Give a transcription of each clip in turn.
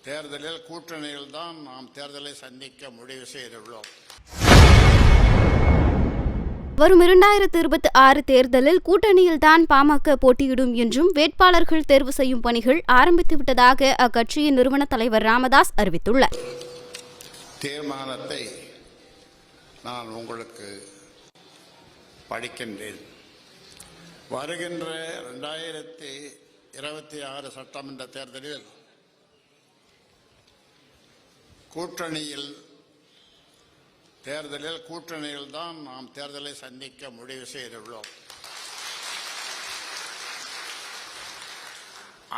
தேர்தலில் கூட்டணியில்தான் நாம் தேர்தலை சந்திக்க முடிவு செய்துள்ளோம். வரும் 2026 தேர்தலில் கூட்டணியில்தான் பாமக போட்டியிடும் என்றும் வேட்பாளர்கள் தேர்வு செய்யும் பணிகள் ஆரம்பித்துவிட்டதாக அக்கட்சியின் நிறுவன தலைவர் ராமதாஸ் அறிவித்துள்ளார். தீர்மானத்தை நான் உங்களுக்கு படிக்கின்றேன். வருகின்ற 2026 சட்டமன்ற தேர்தலில் கூட்டணியில்தான் நாம் தேர்தலை சந்திக்க முடிவு செய்துள்ளோம்.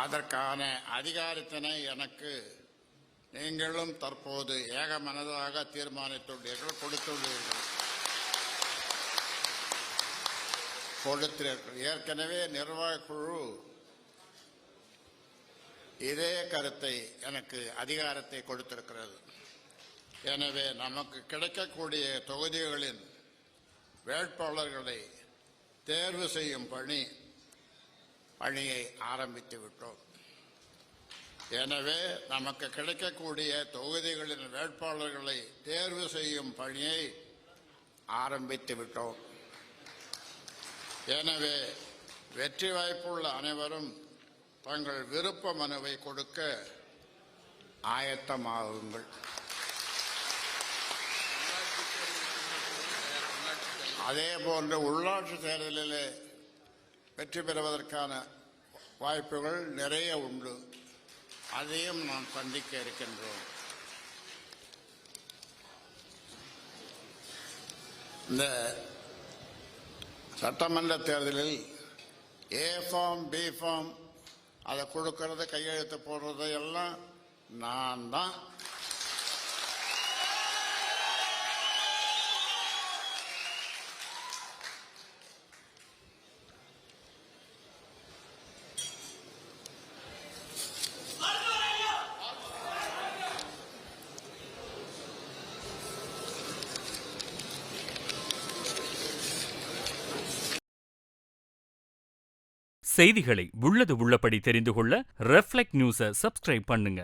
அதற்கான அதிகாரத்தினை எனக்கு நீங்களும் தற்போது ஏகமனதாக தீர்மானித்துள்ளீர்கள், கொடுத்தீர்கள். ஏற்கனவே நிர்வாக குழு இதே கருத்தை எனக்கு அதிகாரத்தை கொடுத்திருக்கிறது. எனவே நமக்கு கிடைக்கக்கூடிய தொகுதிகளின் வேட்பாளர்களை தேர்வு செய்யும் பணியை ஆரம்பித்து விட்டோம். எனவே நமக்கு கிடைக்கக்கூடிய தொகுதிகளின் வேட்பாளர்களை தேர்வு செய்யும் பணியை ஆரம்பித்து விட்டோம். எனவே வெற்றி வாய்ப்புள்ள அனைவரும் தங்கள் விருப்ப மனுவை கொடுக்க ஆயத்தமாகுங்கள். அதே போன்று உள்ளாட்சி தேர்தலில் வெற்றி பெறுவதற்கான வாய்ப்புகள் நிறைய உண்டு. அதையும் நாம் சந்திக்க இருக்கின்றோம். இந்த சட்டமன்ற தேர்தலில் ஏ ஃபார்ம் பி ஃபார்ம் அதை கொடுக்கறது, கையெழுத்து போடுறது எல்லாம் நான் தான். செய்திகளை உள்ளது உள்ளபடி தெரிந்து கொள்ள ரெஃப்ளெக்ட் நியூஸை சப்ஸ்கிரைப் பண்ணுங்க.